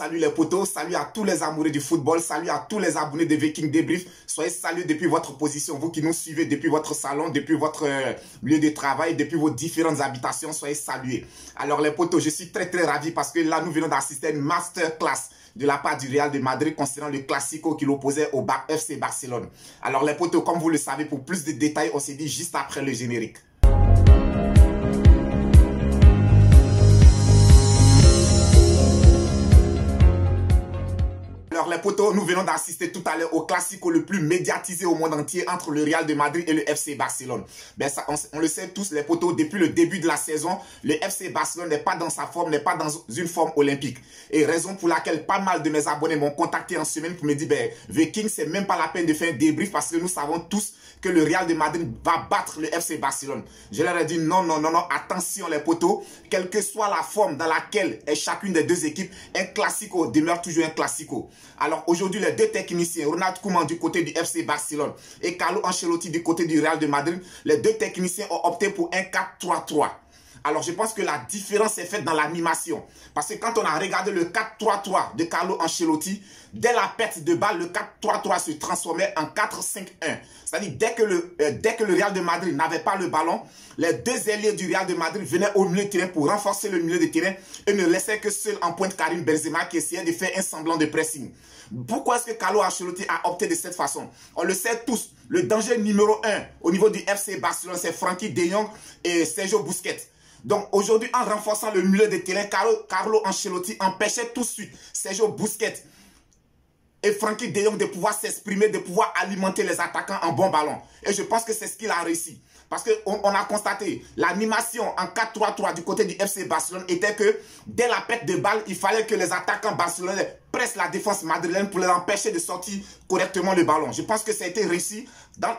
Salut les potos, salut à tous les amoureux du football, salut à tous les abonnés de Viking Débrief. Soyez salués depuis votre position, vous qui nous suivez depuis votre salon, depuis votre lieu de travail, depuis vos différentes habitations, soyez salués. Alors les potos, je suis très ravi parce que là nous venons d'assister à une masterclass de la part du Real de Madrid concernant le Classico qui l'opposait au FC Barcelone. Alors les potos, comme vous le savez, pour plus de détails, on s'est dit juste après le générique. Alors les potos, nous venons d'assister tout à l'heure au Classico le plus médiatisé au monde entier entre le Real de Madrid et le FC Barcelone. Ben ça, on le sait tous les potos, depuis le début de la saison, le FC Barcelone n'est pas dans sa forme, n'est pas dans une forme olympique. Et raison pour laquelle pas mal de mes abonnés m'ont contacté en semaine pour me dire, ben Viking, c'est même pas la peine de faire un débrief parce que nous savons tous que le Real de Madrid va battre le FC Barcelone. Je leur ai dit non, attention les potos, quelle que soit la forme dans laquelle est chacune des deux équipes, un Classico demeure toujours un Classico. Alors aujourd'hui, les deux techniciens, Ronald Koeman du côté du FC Barcelone et Carlo Ancelotti du côté du Real de Madrid, les deux techniciens ont opté pour un 4-3-3. Alors je pense que la différence est faite dans l'animation. Parce que quand on a regardé le 4-3-3 de Carlo Ancelotti, dès la perte de balle, le 4-3-3 se transformait en 4-5-1. C'est-à-dire dès que le Real de Madrid n'avait pas le ballon, les deux ailiers du Real de Madrid venaient au milieu de terrain pour renforcer le milieu de terrain et ne laissaient que seul en pointe Karim Benzema qui essayait de faire un semblant de pressing. Pourquoi est-ce que Carlo Ancelotti a opté de cette façon? On le sait tous, le danger numéro 1 au niveau du FC Barcelone, c'est Frenkie de Jong et Sergio Busquets. Donc aujourd'hui, en renforçant le milieu de terrain, Carlo Ancelotti empêchait tout de suite Sergio Busquets et Frenkie de Jong de pouvoir s'exprimer, de pouvoir alimenter les attaquants en bon ballon. Et je pense que c'est ce qu'il a réussi. Parce qu'on a constaté, l'animation en 4-3-3 du côté du FC Barcelone était que dès la perte de balle, il fallait que les attaquants barcelonais pressent la défense madrilène pour les empêcher de sortir correctement le ballon. Je pense que ça a été réussi.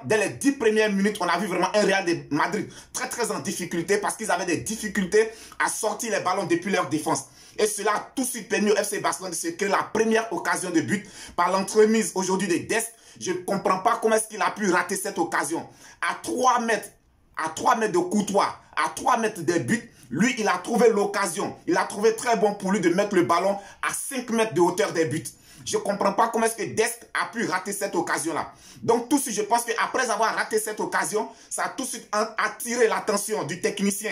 Dès les 10 premières minutes, on a vu vraiment un Real de Madrid très en difficulté parce qu'ils avaient des difficultés à sortir les ballons depuis leur défense. Et cela a tout de suite permis au FC Barcelone de se créer la première occasion de but par l'entremise aujourd'hui de Dest. Je ne comprends pas comment est-ce qu'il a pu rater cette occasion. À 3 mètres de Courtois, à 3 mètres des buts, lui, il a trouvé l'occasion. Il a trouvé très bon pour lui de mettre le ballon à 5 mètres de hauteur des buts. Je ne comprends pas comment est-ce que Dest a pu rater cette occasion-là. Donc tout de suite, je pense qu'après avoir raté cette occasion, ça a tout de suite attiré l'attention du technicien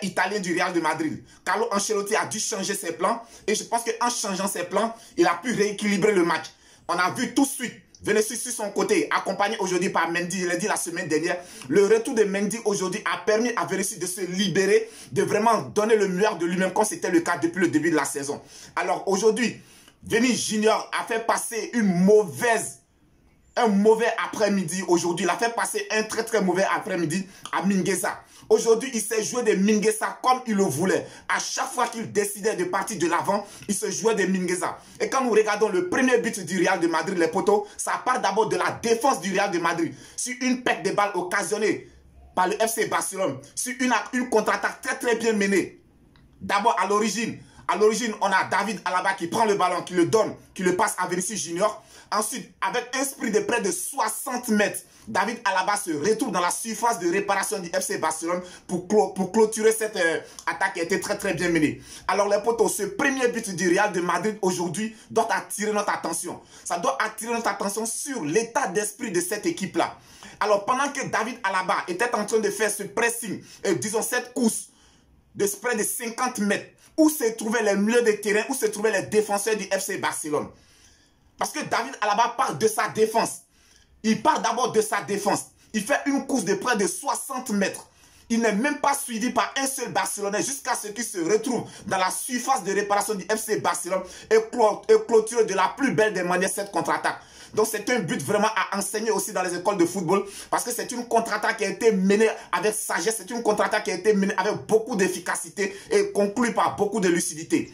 italien du Real de Madrid. Carlo Ancelotti a dû changer ses plans. Et je pense qu'en changeant ses plans, il a pu rééquilibrer le match. On a vu tout de suite Vinicius sur son côté, accompagné aujourd'hui par Mendy, je l'ai dit la semaine dernière, le retour de Mendy aujourd'hui a permis à Vinicius de se libérer, de vraiment donner le meilleur de lui-même comme c'était le cas depuis le début de la saison. Alors aujourd'hui, Vinicius Junior a fait passer un mauvais après-midi aujourd'hui. Il a fait passer un très mauvais après-midi à Mingueza. Aujourd'hui, il s'est joué de Mingueza comme il le voulait. À chaque fois qu'il décidait de partir de l'avant, il se jouait de Mingueza. Et quand nous regardons le premier but du Real de Madrid, les potos, ça part d'abord de la défense du Real de Madrid. Sur une perte de balle occasionnée par le FC Barcelone. Sur une contre-attaque très bien menée. D'abord à l'origine, on a David Alaba qui prend le ballon, qui le donne, qui le passe à Vinicius Junior. Ensuite, avec un sprint de près de 60 mètres, David Alaba se retrouve dans la surface de réparation du FC Barcelone pour clôturer cette attaque qui a été très bien menée. Alors les potos, ce premier but du Real de Madrid aujourd'hui doit attirer notre attention. Ça doit attirer notre attention sur l'état d'esprit de cette équipe-là. Alors pendant que David Alaba était en train de faire ce pressing, disons cette course de près de 50 mètres, où se trouvaient les milieux de terrain, où se trouvaient les défenseurs du FC Barcelone. Parce que David Alaba part de sa défense. Il part d'abord de sa défense. Il fait une course de près de 60 mètres. Il n'est même pas suivi par un seul Barcelonais jusqu'à ce qu'il se retrouve dans la surface de réparation du FC Barcelone et clôture de la plus belle des manières cette contre-attaque. Donc c'est un but vraiment à enseigner aussi dans les écoles de football parce que c'est une contre-attaque qui a été menée avec sagesse, c'est une contre-attaque qui a été menée avec beaucoup d'efficacité et conclue par beaucoup de lucidité.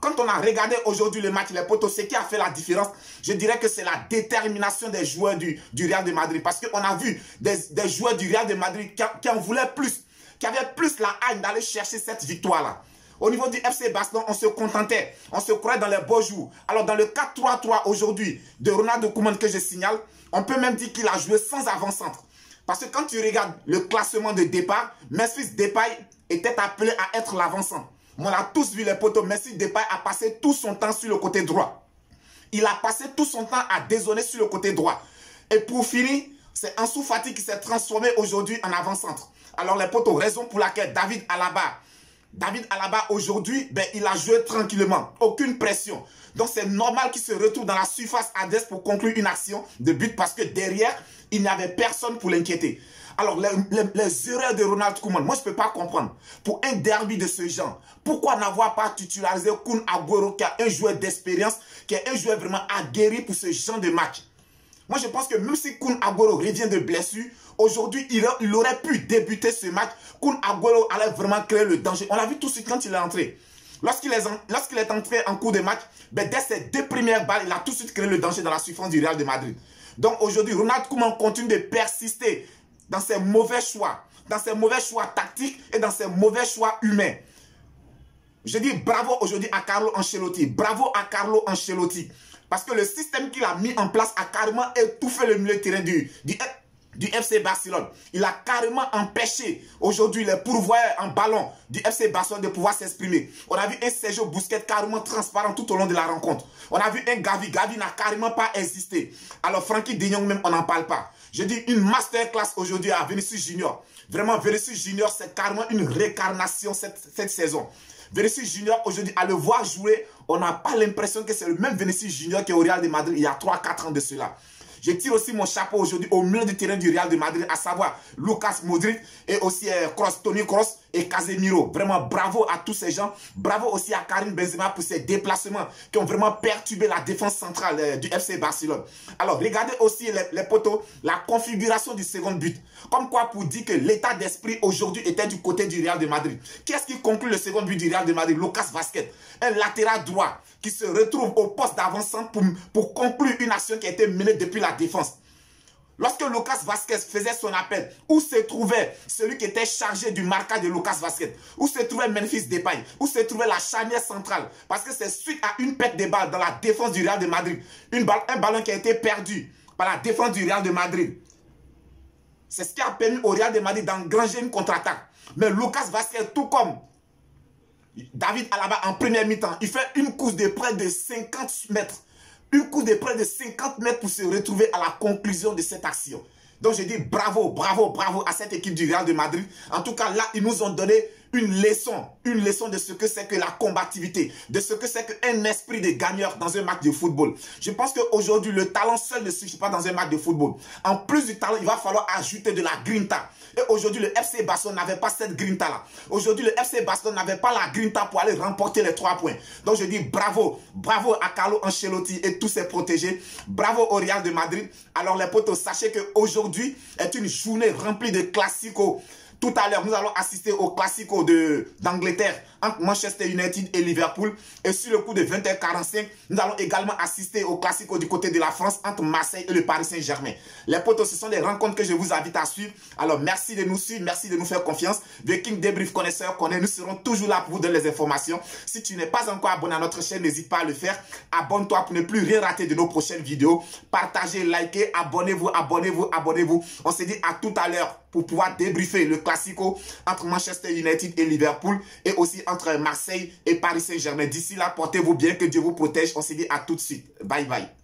Quand on a regardé aujourd'hui le match, les potos, ce qui a fait la différence, je dirais que c'est la détermination des joueurs du Real de Madrid. Parce qu'on a vu des joueurs du Real de Madrid qui en voulaient plus, qui avaient plus la haine d'aller chercher cette victoire-là. Au niveau du FC Barcelone, on se contentait, on se croyait dans les beaux jours. Alors dans le 4-3-3 aujourd'hui de Ronald Koeman que je signale, on peut même dire qu'il a joué sans avant-centre. Parce que quand tu regardes le classement de départ, Memphis Depay était appelé à être l'avant-centre. On a tous vu les potos. Messi Depay a passé tout son temps sur le côté droit. Il a passé tout son temps à dézonner sur le côté droit. Et pour finir, c'est Ansu Fati qui s'est transformé aujourd'hui en avant-centre. Alors les potos, raison pour laquelle David Alaba aujourd'hui, ben, il a joué tranquillement. Aucune pression. Donc c'est normal qu'il se retrouve dans la surface adverse pour conclure une action de but parce que derrière, il n'y avait personne pour l'inquiéter. Alors les erreurs de Ronald Koeman, moi je ne peux pas comprendre. Pour un derby de ce genre, pourquoi n'avoir pas titularisé Kun Agüero qui est un joueur d'expérience, qui est un joueur vraiment aguerri pour ce genre de match? Moi je pense que même si Kun Agüero revient de blessure, aujourd'hui il aurait pu débuter ce match. Kun Agüero allait vraiment créer le danger. On l'a vu tout de suite quand il est entré. Lorsqu'il est entré en cours de match, ben dès ses 2 premières balles, il a tout de suite créé le danger dans la surface du Real de Madrid. Donc aujourd'hui, Ronald Koeman continue de persister dans ses mauvais choix, tactiques et dans ses mauvais choix humains. Je dis bravo aujourd'hui à Carlo Ancelotti. Bravo à Carlo Ancelotti. Parce que le système qu'il a mis en place a carrément étouffé le milieu de terrain du FC Barcelone. Il a carrément empêché aujourd'hui les pourvoyeurs en ballon du FC Barcelone de pouvoir s'exprimer. On a vu un Sergio Busquets carrément transparent tout au long de la rencontre. On a vu un Gavi n'a carrément pas existé. Alors Frenkie de Jong même, on n'en parle pas. Je dis une masterclass aujourd'hui à Vinicius Junior. Vraiment, Vinicius Junior, c'est carrément une réincarnation cette saison. Vinicius Junior, aujourd'hui, à le voir jouer, on n'a pas l'impression que c'est le même Vinicius Junior qui est au Real de Madrid il y a 3-4 ans de cela. Je tire aussi mon chapeau aujourd'hui au milieu du terrain du Real de Madrid, à savoir Lucas Modric et aussi Toni Kroos et Casemiro. Vraiment bravo à tous ces gens. Bravo aussi à Karim Benzema pour ses déplacements qui ont vraiment perturbé la défense centrale du FC Barcelone. Alors regardez aussi les poteaux, la configuration du second but. Comme quoi pour dire que l'état d'esprit aujourd'hui était du côté du Real de Madrid. Qui est-ce qui conclut le second but du Real de Madrid? Lucas Vazquez, un latéral droit qui se retrouve au poste d'avant-centre pour conclure une action qui a été menée depuis la défense. Lorsque Lucas Vazquez faisait son appel, où se trouvait celui qui était chargé du marquage de Lucas Vazquez? Où se trouvait Memphis Depay? Où se trouvait la charnière centrale? Parce que c'est suite à une perte de balle dans la défense du Real de Madrid. Un ballon qui a été perdu par la défense du Real de Madrid. C'est ce qui a permis au Real de Madrid d'engranger une contre-attaque. Mais Lucas Vazquez, tout comme David Alaba en première mi-temps, il fait une course de près de 50 mètres. Une course de près de 50 mètres pour se retrouver à la conclusion de cette action. Donc je dis bravo, bravo, bravo à cette équipe du Real de Madrid. En tout cas, là, ils nous ont donné une leçon de ce que c'est que la combativité, de ce que c'est qu'un esprit de gagneur dans un match de football. Je pense qu'aujourd'hui, le talent seul ne suffit pas dans un match de football. En plus du talent, il va falloir ajouter de la grinta. Et aujourd'hui, le FC Barcelone n'avait pas cette grinta-là. Aujourd'hui, le FC Barcelone n'avait pas la grinta pour aller remporter les 3 points. Donc je dis bravo, bravo à Carlo Ancelotti et tous ses protégés. Bravo au Real de Madrid. Alors les potos, sachez qu'aujourd'hui est une journée remplie de classicos. Tout à l'heure, nous allons assister au Classico d'Angleterre entre Manchester United et Liverpool. Et sur le coup de 20h45, nous allons également assister au Classico du côté de la France entre Marseille et le Paris Saint-Germain. Les potos, ce sont des rencontres que je vous invite à suivre. Alors, merci de nous suivre, merci de nous faire confiance. Viking Débrief connaisseur connaît, nous serons toujours là pour vous donner les informations. Si tu n'es pas encore abonné à notre chaîne, n'hésite pas à le faire. Abonne-toi pour ne plus rien rater de nos prochaines vidéos. Partagez, likez, abonnez-vous, abonnez-vous, abonnez-vous. On se dit à tout à l'heure pour pouvoir débriefer le Classico entre Manchester United et Liverpool et aussi entre Marseille et Paris Saint-Germain. D'ici là, portez-vous bien, que Dieu vous protège. On se dit à tout de suite. Bye bye.